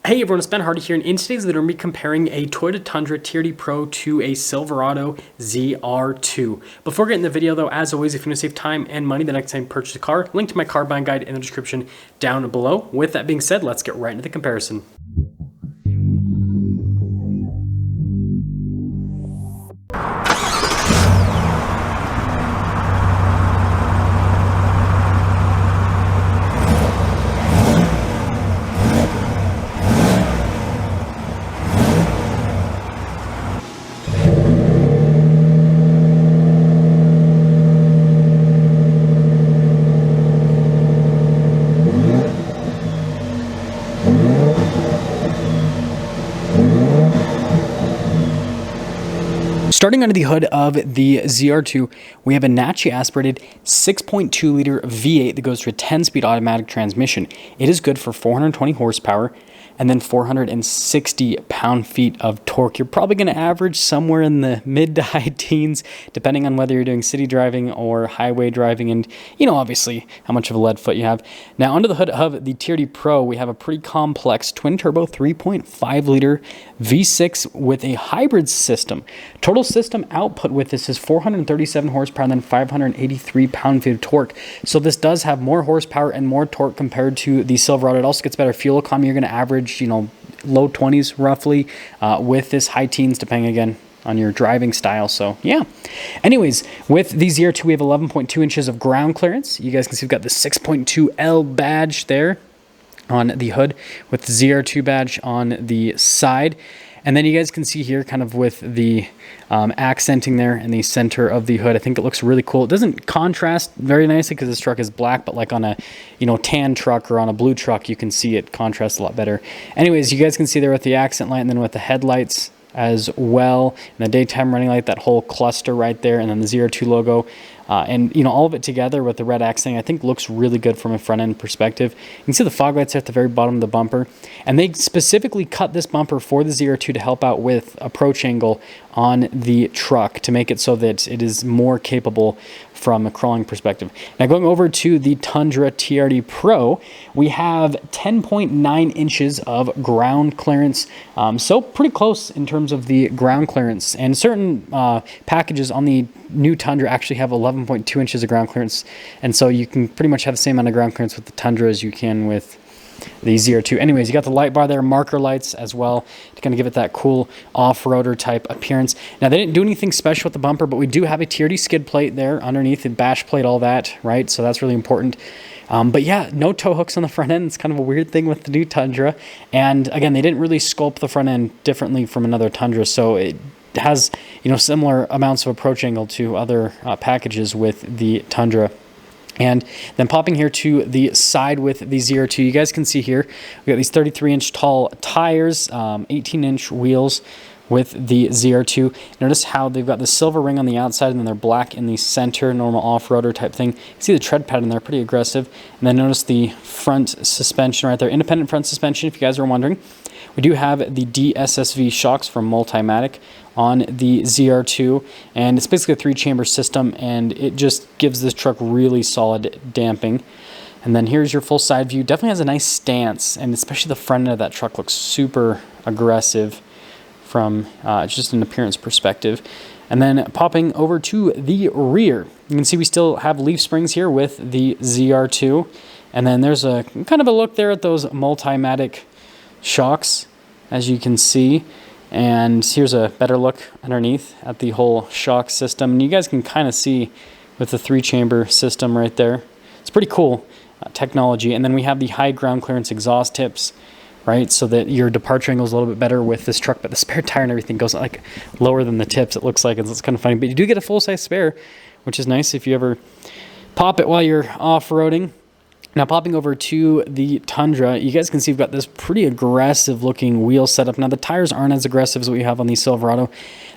Hey everyone, it's Ben Hardy here, and in today's video, we're going to be comparing a Toyota Tundra TRD Pro to a Silverado ZR2. Before getting the video though, as always, if you want to save time and money the next time you purchase a car, link to my car buying guide in the description down below. With that being said, let's get right into the comparison. Starting under the hood of the ZR2, we have a naturally aspirated 6.2 liter V8 that goes to a 10-speed automatic transmission. It is good for 420 horsepower and then 460 pound-feet of torque. You're probably going to average somewhere in the mid to high teens, depending on whether you're doing city driving or highway driving, and obviously how much of a lead foot you have. Now, under the hood of the TRD Pro, we have a pretty complex twin-turbo 3.5 liter V6 with a hybrid system. Total system output with this is 437 horsepower and then 583 pound-feet of torque. So this does have more horsepower and more torque compared to the Silverado. It also gets better fuel economy. You're going to average, low 20s roughly with this, high teens depending again on your driving style. So yeah, anyways, with the ZR2 we have 11.2 inches of ground clearance. You guys can see we've got the 6.2 L badge there on the hood with the ZR2 badge on the side. And then you guys can see here kind of with the accenting there in the center of the hood. I think it looks really cool. It doesn't contrast very nicely because this truck is black, but like on a tan truck or on a blue truck, you can see it contrasts a lot better. Anyways, you guys can see there with the accent light and then with the headlights as well, and the daytime running light, that whole cluster right there, and then the ZR2 logo. And all of it together with the red accenting, I think looks really good from a front end perspective. You can see the fog lights at the very bottom of the bumper, and they specifically cut this bumper for the ZR2 to help out with approach angle on the truck to make it so that it is more capable from a crawling perspective. Now going over to the Tundra TRD Pro, we have 10.9 inches of ground clearance, so pretty close in terms of the ground clearance, and certain packages on the new Tundra actually have 11.2 inches of ground clearance, and so you can pretty much have the same amount of ground clearance with the Tundra as you can with the ZR2. Anyways, you got the light bar there, marker lights as well to kind of give it that cool off-roader type appearance. Now, they didn't do anything special with the bumper, but we do have a TRD skid plate there underneath, the bash plate, all that, right? So that's really important. But yeah, no tow hooks on the front end. It's kind of a weird thing with the new Tundra. And again, they didn't really sculpt the front end differently from another Tundra, so it has similar amounts of approach angle to other packages with the Tundra. And then popping here to the side with the ZR2, you guys can see here, we got these 33-inch tall tires, 18-inch wheels with the ZR2. Notice how they've got the silver ring on the outside and then they're black in the center, normal off-roader type thing. You see the tread pattern there, pretty aggressive. And then notice the front suspension right there, independent front suspension, if you guys are wondering. We do have the DSSV shocks from Multimatic on the ZR2, and it's basically a 3-chamber system, and it just gives this truck really solid damping. And then here's your full side view. Definitely has a nice stance, and especially the front end of that truck looks super aggressive from just an appearance perspective. And then popping over to the rear, you can see we still have leaf springs here with the ZR2, and then there's a kind of a look there at those Multimatic shocks, as you can see. And here's a better look underneath at the whole shock system, and you guys can kind of see with the 3-chamber system right there. It's pretty cool technology. And then we have the high ground clearance exhaust tips, right, so that your departure angle is a little bit better with this truck, but the spare tire and everything goes like lower than the tips, it looks like. It's kind of funny, but you do get a full-size spare, which is nice if you ever pop it while you're off-roading. Now popping over to the Tundra, you guys can see we've got this pretty aggressive looking wheel setup. Now the tires aren't as aggressive as what you have on the Silverado.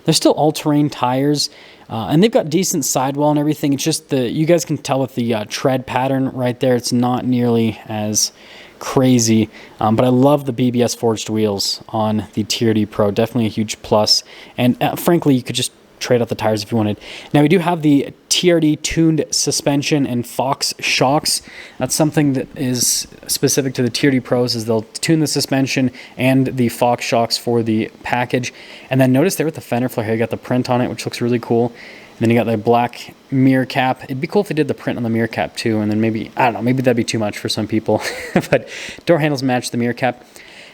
They're still all-terrain tires, and they've got decent sidewall and everything. It's just you guys can tell with the tread pattern right there, it's not nearly as crazy, but I love the BBS forged wheels on the TRD Pro. Definitely a huge plus, and frankly, you could just trade out the tires if you wanted. Now we do have the TRD tuned suspension and Fox shocks. That's something that is specific to the TRD Pros, is they'll tune the suspension and the Fox shocks for the package. And then notice there with the fender flare here, you got the print on it, which looks really cool. And then you got the black mirror cap. It'd be cool if they did the print on the mirror cap too, and then maybe, I don't know, maybe that'd be too much for some people. But door handles match the mirror cap.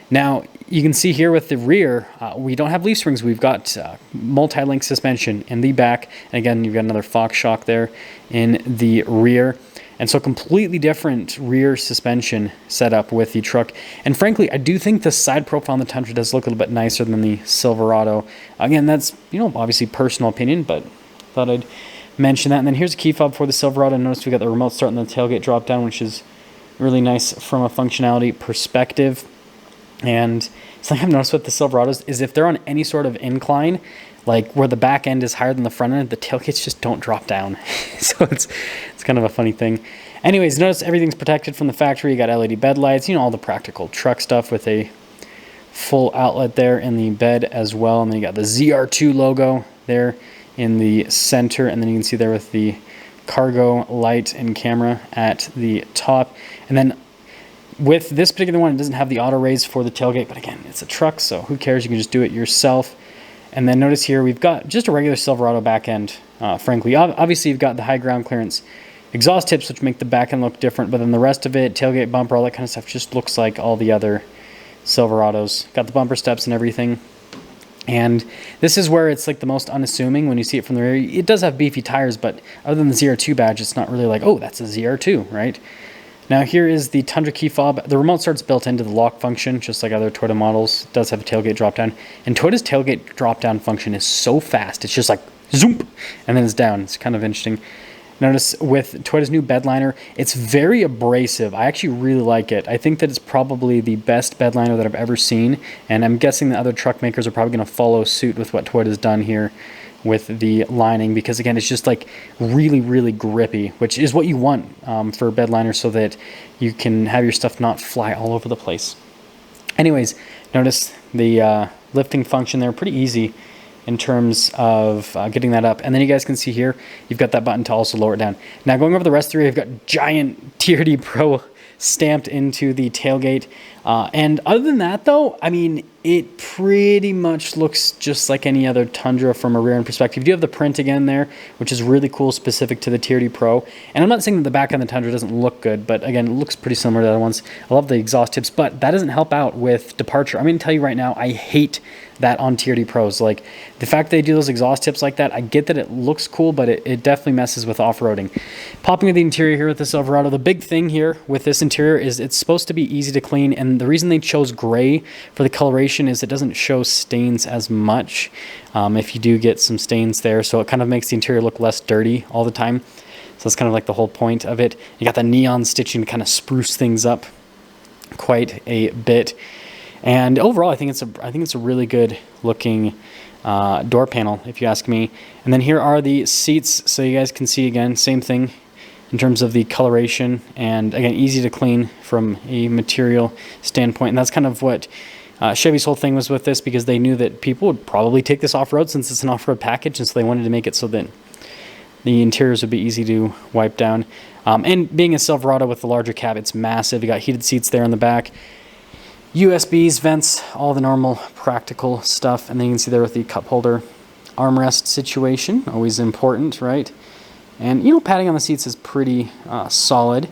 Now, you can see here with the rear, we don't have leaf springs. We've got multi-link suspension in the back. And again, you've got another Fox shock there in the rear. And so completely different rear suspension setup with the truck. And frankly, I do think the side profile on the Tundra does look a little bit nicer than the Silverado. Again, that's, you know, obviously personal opinion, but thought I'd mention that. And then here's a key fob for the Silverado. Notice we got the remote start and the tailgate drop down, which is really nice from a functionality perspective. And something I've noticed with the Silverados is if they're on any sort of incline, like where the back end is higher than the front end, the tailgates just don't drop down. So it's kind of a funny thing. Anyways, notice everything's protected from the factory. You got LED bed lights, you know, all the practical truck stuff with a full outlet there in the bed as well. And then you got the ZR2 logo there in the center. And then you can see there with the cargo light and camera at the top. And then with this particular one, it doesn't have the auto raise for the tailgate, but again, it's a truck, so who cares? You can just do it yourself. And then notice here, we've got just a regular Silverado back end, frankly. Obviously, you've got the high ground clearance exhaust tips, which make the back end look different, but then the rest of it, tailgate, bumper, all that kind of stuff, just looks like all the other Silverados. Got the bumper steps and everything. And this is where it's like the most unassuming when you see it from the rear. It does have beefy tires, but other than the ZR2 badge, it's not really like, oh, that's a ZR2, right? Now here is the Tundra key fob. The remote start's built into the lock function, just like other Toyota models. It does have a tailgate drop down. And Toyota's tailgate drop down function is so fast. It's just like zoom, and then it's down. It's kind of interesting. Notice with Toyota's new bed liner, it's very abrasive. I actually really like it. I think that it's probably the best bed liner that I've ever seen. And I'm guessing the other truck makers are probably going to follow suit with what Toyota's done here with the lining, because again, it's just like really, really grippy, which is what you want for a bed liner so that you can have your stuff not fly all over the place. Anyways, notice the lifting function there, pretty easy in terms of getting that up. And then you guys can see here, you've got that button to also lower it down. Now going over the rest of the rear, you've got giant TRD Pro stamped into the tailgate. And other than that though, I mean, it pretty much looks just like any other Tundra from a rear end perspective. You do have the print again there, which is really cool, specific to the TRD Pro. And I'm not saying that the back end of the Tundra doesn't look good, but again, it looks pretty similar to the other ones. I love the exhaust tips, but that doesn't help out with departure. I'm going to tell you right now, I hate that on TRD Pros. Like the fact they do those exhaust tips like that, I get that it looks cool, but it definitely messes with off-roading. Popping at the interior here with the Silverado, the big thing here with this interior is it's supposed to be easy to clean, and the reason they chose gray for the coloration is it doesn't show stains as much if you do get some stains there, so it kind of makes the interior look less dirty all the time. So that's kind of like the whole point of it. You got the neon stitching to kind of spruce things up quite a bit. And overall, I think it's a really good looking door panel, if you ask me. And then here are the seats, so you guys can see again, same thing in terms of the coloration, and again, easy to clean from a material standpoint. And that's kind of what Chevy's whole thing was with this, because they knew that people would probably take this off-road since it's an off-road package, and so they wanted to make it so that the interiors would be easy to wipe down. And being a Silverado with the larger cab, it's massive. You got heated seats there in the back. USBs, vents, all the normal practical stuff. And then you can see there with the cup holder armrest situation, always important, right? And, you know, padding on the seats is pretty solid.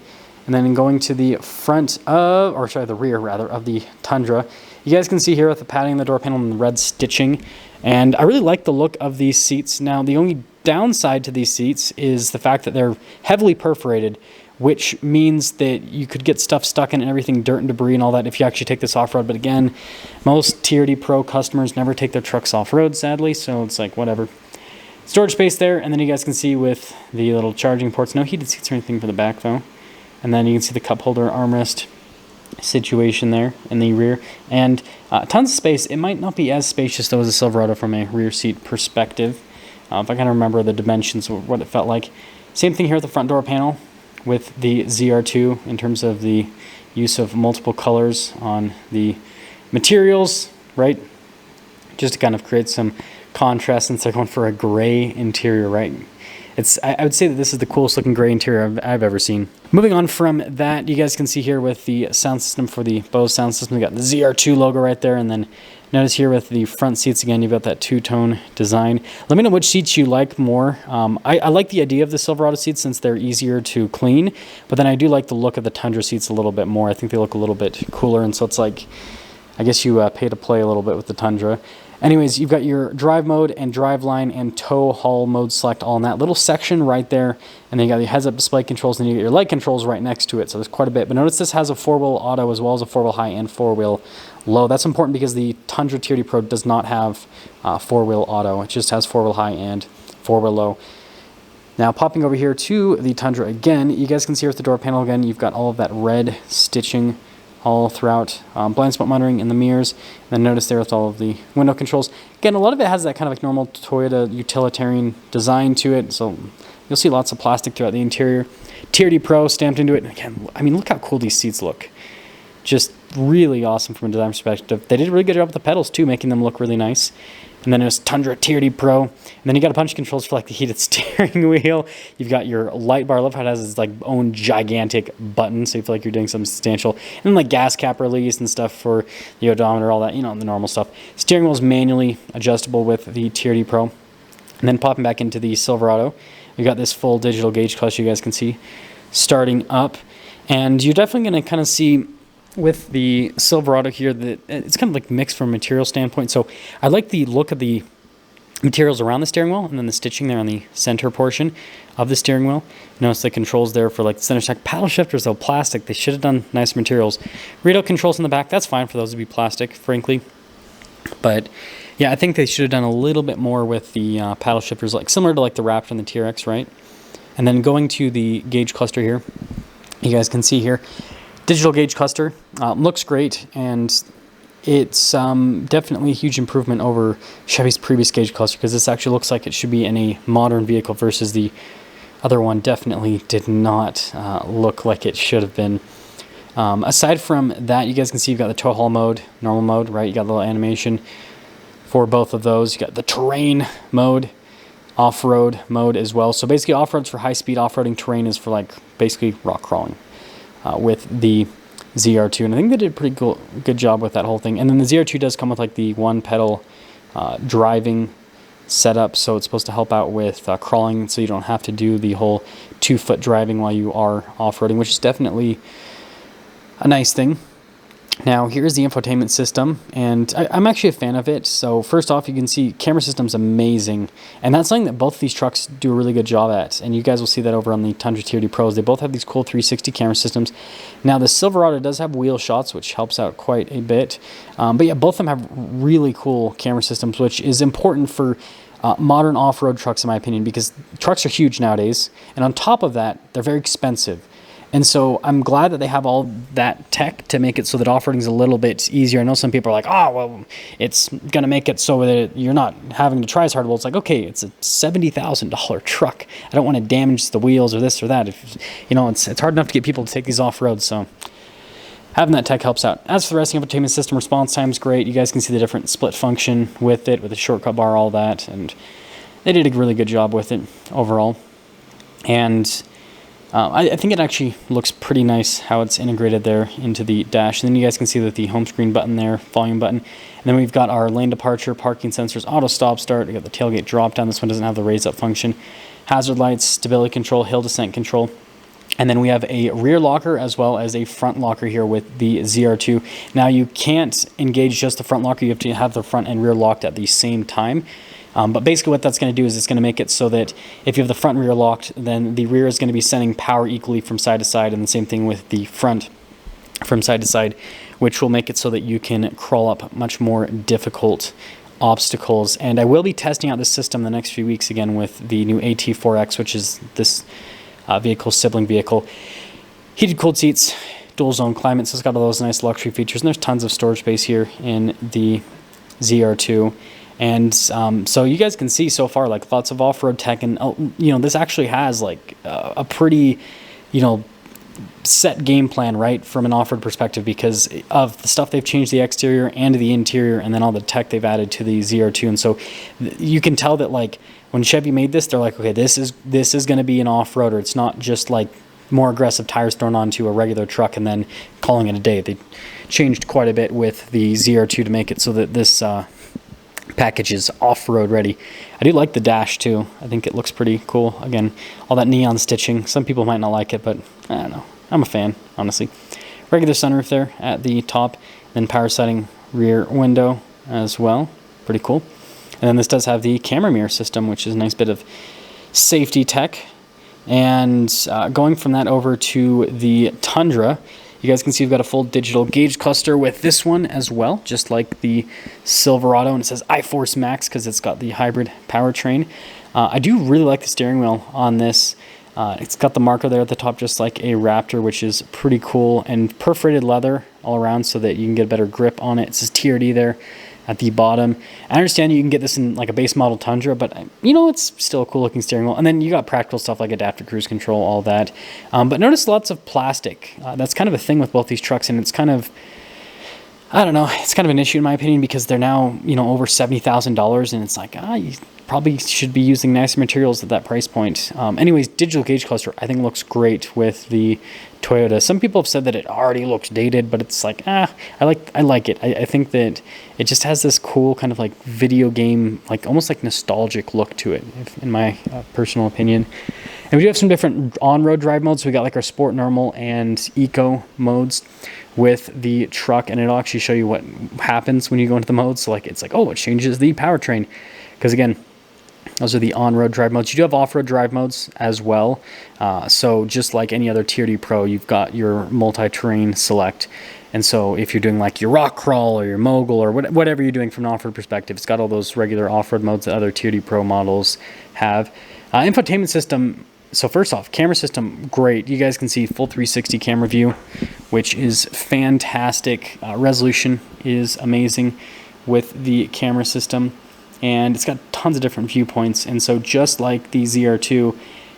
And then going to the front of, or sorry, the rear rather, of the Tundra, you guys can see here with the padding in the door panel and the red stitching. And I really like the look of these seats. Now, the only downside to these seats is the fact that they're heavily perforated, which means that you could get stuff stuck in and everything, dirt and debris and all that, if you actually take this off-road. But again, most TRD Pro customers never take their trucks off-road, sadly, so it's like, whatever. Storage space there, and then you guys can see with the little charging ports, no heated seats or anything for the back, though. And then you can see the cup holder armrest situation there in the rear. And tons of space. It might not be as spacious, though, as a Silverado from a rear seat perspective. If I kind of remember the dimensions of what it felt like. Same thing here at the front door panel with the ZR2 in terms of the use of multiple colors on the materials, right? Just to kind of create some contrast since they're going for a gray interior, right? I would say that this is the coolest looking gray interior I've ever seen. Moving on from that, you guys can see here with the sound system for the Bose sound system, we got the ZR2 logo right there, and then notice here with the front seats again, you've got that two-tone design. Let me know which seats you like more. I like the idea of the Silverado seats since they're easier to clean, but then I do like the look of the Tundra seats a little bit more. I think they look a little bit cooler, and so it's like, I guess you pay to play a little bit with the Tundra. Anyways, you've got your drive mode and drive line and tow haul mode select all in that little section right there. And then you got your heads up display controls, and you get your light controls right next to it. So there's quite a bit. But notice this has a 4-wheel auto as well as a 4-wheel high and 4-wheel low. That's important because the Tundra TRD Pro does not have 4-wheel auto. It just has 4-wheel high and 4-wheel low. Now popping over here to the Tundra again, you guys can see with the door panel again, you've got all of that red stitching all throughout, blind spot monitoring in the mirrors, and then notice there with all of the window controls. Again, a lot of it has that kind of like normal Toyota utilitarian design to it, so you'll see lots of plastic throughout the interior. TRD Pro stamped into it. And again, I mean, look how cool these seats look. Just really awesome from a design perspective. They did a really good job with the pedals too, making them look really nice. And then there's Tundra TRD Pro. And then you got a bunch of controls for like the heated steering wheel. You've got your light bar. I love how it has its like own gigantic button, so you feel like you're doing something substantial. And then like gas cap release and stuff for the odometer, all that, you know, the normal stuff. Steering wheel is manually adjustable with the TRD Pro. And then popping back into the Silverado, we got this full digital gauge clutch you guys can see starting up. And you're definitely going to kind of see with the Silverado here that it's kind of like mixed from a material standpoint. So I like the look of the materials around the steering wheel and then the stitching there on the center portion of the steering wheel. Notice the controls there for like the center stack. Paddle shifters though, plastic. They should have done nice materials. Readout controls in the back, that's fine for those to be plastic, frankly. But yeah, I think they should have done a little bit more with the paddle shifters, like similar to like the Raptor and the TRX, right? And then going to the gauge cluster here, you guys can see here, digital gauge cluster looks great, and it's definitely a huge improvement over Chevy's previous gauge cluster because this actually looks like it should be in a modern vehicle versus the other one definitely did not look like it should have been. Aside from that, you guys can see you've got the tow haul mode, normal mode, right? You got a little animation for both of those. You got the terrain mode, off-road mode as well. So basically off-road's for high-speed off-roading, terrain is for like basically rock crawling. With the ZR2, and I think they did a pretty good job with that whole thing. And then the ZR2 does come with like the one pedal driving setup, so it's supposed to help out with crawling, so you don't have to do the whole 2-foot driving while you are off-roading, which is definitely a nice thing. Now here's the infotainment system, and I'm actually a fan of it. So first off, you can see camera system's amazing, and that's something that both of these trucks do a really good job at, and you guys will see that over on the Tundra TRD Pros. They both have these cool 360 camera systems. Now the Silverado does have wheel shots, which helps out quite a bit, but yeah, both of them have really cool camera systems, which is important for modern off-road trucks in my opinion, because trucks are huge nowadays, and on top of that, they're very expensive. And so I'm glad that they have all that tech to make it so that off-roading is a little bit easier. I know some people are like, oh, well, it's going to make it so that you're not having to try as hard. Well, it's like, okay, it's a $70,000 truck. I don't want to damage the wheels or this or that. If, you know, it's hard enough to get people to take these off-road, so having that tech helps out. As for the rest of the infotainment system, response time is great. You guys can see the different split function with it, with the shortcut bar, all that, and they did a really good job with it overall. And I think it actually looks pretty nice how it's integrated there into the dash. And then you guys can see that the home screen button there, volume button. And then we've got our lane departure, parking sensors, auto stop start. We got the tailgate drop down. This one doesn't have the raise up function. Hazard lights, stability control, hill descent control. And then we have a rear locker as well as a front locker here with the ZR2. Now you can't engage just the front locker. You have to have the front and rear locked at the same time. But basically what that's going to do is it's going to make it so that if you have the front and rear locked, then the rear is going to be sending power equally from side to side, and the same thing with the front from side to side, which will make it so that you can crawl up much more difficult obstacles. And I will be testing out this system the next few weeks again with the new AT4X, which is this vehicle's sibling vehicle. Heated cooled seats, dual zone climate, so it's got all those nice luxury features, and there's tons of storage space here in the ZR2. And so you guys can see so far like lots of off-road tech, and you know, this actually has like a pretty, you know, set game plan, right, from an off-road perspective, because of the stuff they've changed the exterior and the interior, and then all the tech they've added to the ZR2. And so you can tell that, like, when Chevy made this, they're like, okay, this is going to be an off-roader. It's not just like more aggressive tires thrown onto a regular truck and then calling it a day. They changed quite a bit with the ZR2 to make it so that this package is off-road ready. I do like the dash too. I think it looks pretty cool. Again, all that neon stitching. Some people might not like it, but I don't know. I'm a fan, honestly. Regular sunroof there at the top, then power setting rear window as well. Pretty cool. And then this does have the camera mirror system, which is a nice bit of safety tech. And going from that over to the Tundra, you guys can see we've got a full digital gauge cluster with this one as well, just like the Silverado, and it says iForce Max because it's got the hybrid powertrain. I do really like the steering wheel on this. It's got the marker there at the top, just like a Raptor, which is pretty cool, and perforated leather all around so that you can get a better grip on it. It says TRD there at the bottom. I understand you can get this in like a base model Tundra, but you know, it's still a cool looking steering wheel. And then you got practical stuff like adaptive cruise control, all that. But notice lots of plastic. That's kind of a thing with both these trucks, and it's kind of, I don't know, it's kind of an issue in my opinion, because they're now, you know, over $70,000, and it's like, you probably should be using nicer materials at that price point. Anyways, digital gauge cluster I think looks great with the Toyota. Some people have said that it already looks dated, but it's like, I like it. I think that it just has this cool kind of like video game, like almost like nostalgic look to it, in my personal opinion. And we do have some different on-road drive modes. We got like our sport, normal, and eco modes with the truck, and it'll actually show you what happens when you go into the modes. So like, it's like, oh, it changes the powertrain, because again, those are the on-road drive modes. You do have off-road drive modes as well. So just like any other TRD Pro, you've got your multi-terrain select. And so if you're doing like your rock crawl or your mogul or whatever you're doing from an off-road perspective, it's got all those regular off-road modes that other TRD Pro models have. Infotainment system. So first off, camera system, great. You guys can see full 360 camera view, which is fantastic. Resolution is amazing with the camera system. And it's got tons of different viewpoints. And so just like the ZR2,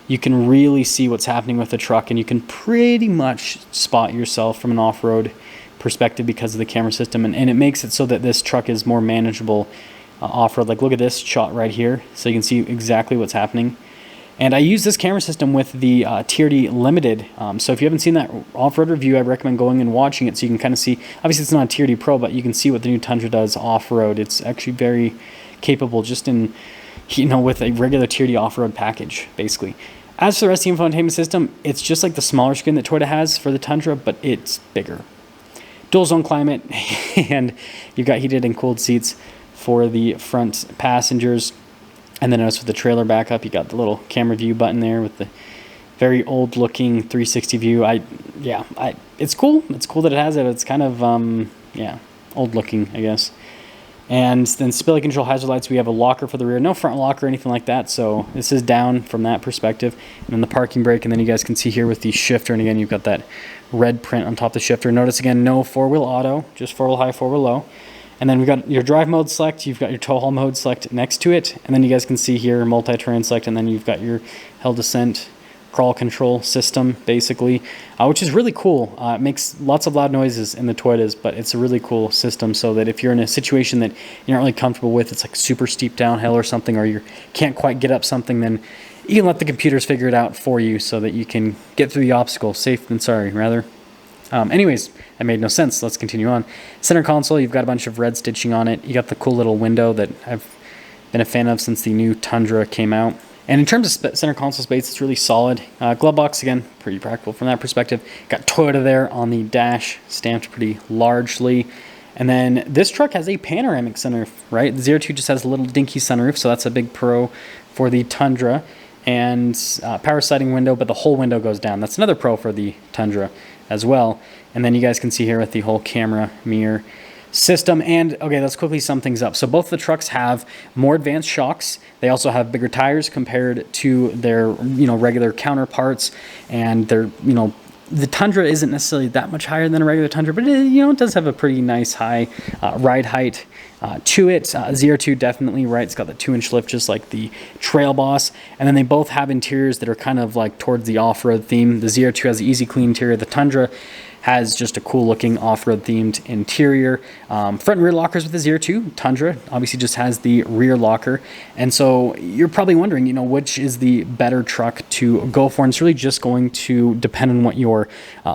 you can really see what's happening with the truck, and you can pretty much spot yourself from an off-road perspective because of the camera system. And it makes it so that this truck is more manageable off-road. Like, look at this shot right here. So you can see exactly what's happening. And I use this camera system with the TRD Limited. So if you haven't seen that off-road review, I recommend going and watching it so you can kind of see. Obviously, it's not a TRD Pro, but you can see what the new Tundra does off-road. It's actually very capable just in, you know, with a regular TRD off-road package, basically. As for the rest of the infotainment system, it's just like the smaller screen that Toyota has for the Tundra, but it's bigger. Dual zone climate, and you've got heated and cooled seats for the front passengers. And then notice with the trailer backup, you got the little camera view button there with the very old looking 360 view. It's cool. It's cool that it has it. It's kind of, old looking, I guess. And then stability control hazard lights. We have a locker for the rear. No front locker or anything like that. So this is down from that perspective. And then the parking brake. And then you guys can see here with the shifter. And again, you've got that red print on top of the shifter. Notice again, no four-wheel auto, just four-wheel high, four-wheel low. And then we've got your drive mode select. You've got your tow haul mode select next to it. And then you guys can see here multi-terrain select. And then you've got your hill descent crawl control system, basically, which is really cool. It makes lots of loud noises in the Toyotas, but it's a really cool system so that if you're in a situation that you're not really comfortable with, it's like super steep downhill or something, or you can't quite get up something, then you can let the computers figure it out for you so that you can get through the obstacle. Safe than sorry, rather. Anyways, that made no sense. Let's continue on. Center console, you've got a bunch of red stitching on it. You got the cool little window that I've been a fan of since the new Tundra came out. And in terms of center console space, it's really solid. Glove box, again, pretty practical from that perspective. Got Toyota there on the dash, stamped pretty largely. And then this truck has a panoramic sunroof, right? The ZR2 just has a little dinky sunroof, so that's a big pro for the Tundra. And power sliding window, but the whole window goes down. That's another pro for the Tundra as well. And then you guys can see here with the whole camera mirror system. And okay, let's quickly sum things up. So both the trucks have more advanced shocks. They also have bigger tires compared to their regular counterparts, and they're The Tundra isn't necessarily that much higher than a regular Tundra, but it does have a pretty nice high ride height to it. ZR2 definitely, right? It's got the 2-inch lift just like the Trail Boss. And then they both have interiors that are kind of like towards the off-road theme. The ZR2 has the easy clean interior. The Tundra has just a cool looking off-road themed interior. Front and rear lockers with the ZR2. Tundra obviously just has the rear locker. And so you're probably wondering, which is the better truck to go for? And it's really just going to depend on what you're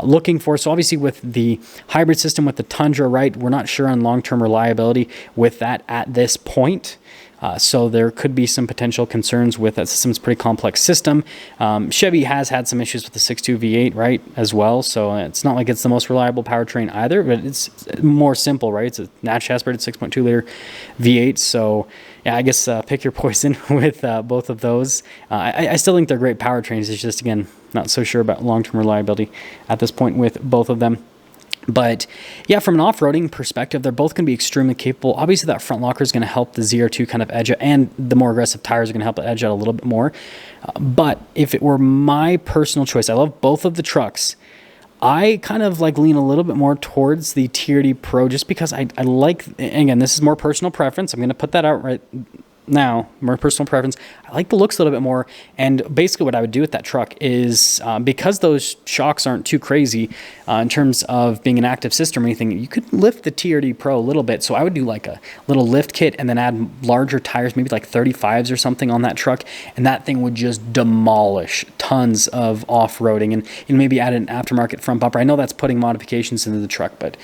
looking for. So obviously with the hybrid system with the Tundra, right, we're not sure on long-term reliability with that at this point. So there could be some potential concerns with that system. It's a pretty complex system. Chevy has had some issues with the 6.2 V8, right, as well. So it's not like it's the most reliable powertrain either, but it's more simple, right? It's a naturally aspirated 6.2 liter V8. So yeah, I guess pick your poison with both of those. I still think they're great powertrains. It's just, again, not so sure about long-term reliability at this point with both of them. But yeah, from an off-roading perspective, they're both going to be extremely capable. Obviously, that front locker is going to help the ZR2 kind of edge out, and the more aggressive tires are going to help it edge out a little bit more. But if it were my personal choice, I love both of the trucks. I kind of lean a little bit more towards the TRD Pro just because I like, again, this is more personal preference. I'm going to put that out right now, more personal preference. I like the looks a little bit more, and basically what I would do with that truck is because those shocks aren't too crazy in terms of being an active system or anything, you could lift the TRD Pro a little bit. So I would do like a little lift kit and then add larger tires, maybe like 35s or something on that truck, and that thing would just demolish tons of off-roading, and maybe add an aftermarket front bumper. I know that's putting modifications into the truck, but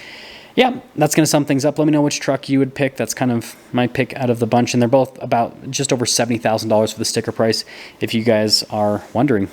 yeah, that's going to sum things up. Let me know which truck you would pick. That's kind of my pick out of the bunch, and they're both about just over $70,000 for the sticker price, if you guys are wondering.